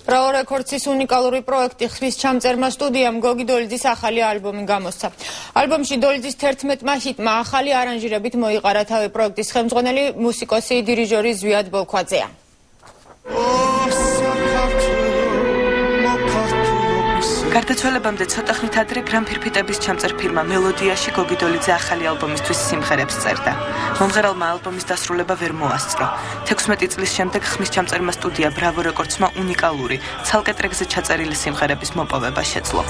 Bravo Records-ის უნიკალური პროექტი ხმის ჩამწერმა სტუდიამ გოგი დოლიძის ახალი ალბომი გამოსცა. ალბომში დოლიძის 11-მა ჰიტმა ახალი არანჟირებით მოიყარა თავი პროექტის ხელმძღვანელი მუსიკოსი დირიჟორი ზვიად ბოლქვაძეა. გარდაცვალებამდე ცოტა ხნით ადრე გრამფირფიტების ჩამწერ ფირმა მელოდიაში გოგი დოლიძე ახალი ალბომისთვის სიმღერებს წერდა. მომღერალმა ალბომის დასრულება ვერ მოასწრო. 16 წლის შემდეგ ხმის ჩამწერმა სტუდია Bravo Records-მა უნიკალური, ცალკე ტრეკზე ჩაწერილი სიმღერების მოპოვება შეძლო.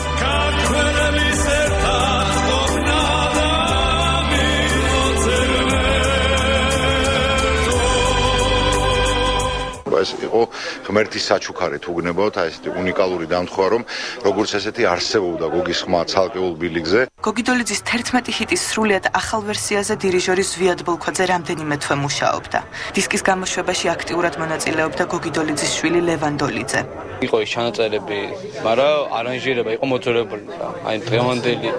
ეს იყო ღმერთის საჩუქარი თუ გნებავთ, აი ესეთი უნიკალური დამთხვა, რომ როგორც ესეთი არსებობდა გოგის ხმა ცალკეულ ბილიკზე. გოგი დოლიძის 11 ჰიტის სრულიად ახალ ვერსიაზე დირიჟორი ზვიად ბოლქვაძე რამდენიმე თვე მუშაობდა. დისკის გამოშვებაში აქტიურად მონაწილეობდა გოგი დოლიძის შვილი ლევან დოლიძე. იყო ის ჩანაწერები, მაგრამ არანჟირება იყო მოძველებული. აი დღევანდელი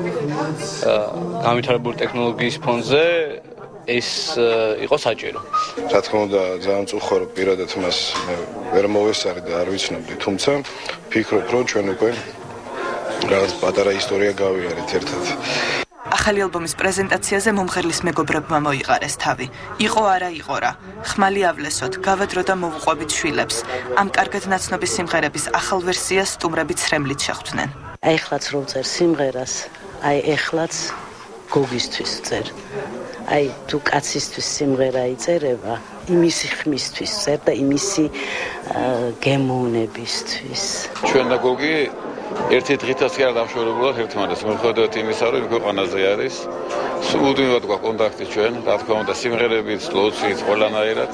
განვითარებული ტექნოლოგიის ფონზე ეს იყო საჭირო. რა თქმა უნდა, ძალიან წუხარო პირადად მას ვერ მოვესწარი და არ ვიცნობდი, თუმცა ფიქრობ, რომ ჩვენ უკვე რაღაც პატარა ისტორია გავიარეთ ერთად. ახალი ალბომის პრეზენტაციაზე მომღერლის მეგობრებმა მოიყარეს თავი. იყო არა იყო რა. ხმალი ავლესოთ, გავედრო და მოვუყვებით შვილებს. ამ კარგად ნაცნობი სიმღერების ახალ ვერსიას სტუმრები ცრემლით შეხვდნენ. აი ეხლაც რომ წერ სიმღერას, აი ეხლაც გოგისთვის წერ. აი თუ კაცისთვის სიმღერა იწერება, იმისი ხმისთვის წერ და იმისი გემოვნებისთვის. ჩვენ და გოგი ერთი დღითაც კი არ დამშორებულად ერთმანეთს, მიუხედავად იმისა, რომ ქვეყანაზე არის. უდმივად გვაქვს კონტაქტი ჩვენ, რა თქმა უნდა, სიმღერებით, ლოცვით, ყველანაირად.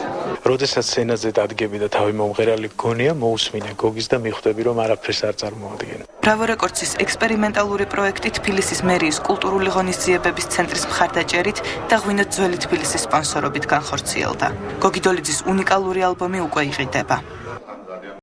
როდესაც სცენაზე დადგები და თავი მომღერალი გონია, მოусმინე გოგის და მიხვდები, რომ არაფერს არ წარმოადგენ. Bravo Records-ის ექსპერიმენტალური პროექტი თბილისის მერიის კულტურული ღონისძიებების ცენტრის მხარდაჭერით და ღვინოთ ძველი თბილისის სპონსორობით განხორციელდა. გოგი დოლიძის უნიკალური ალბომი უკვე იყიდება.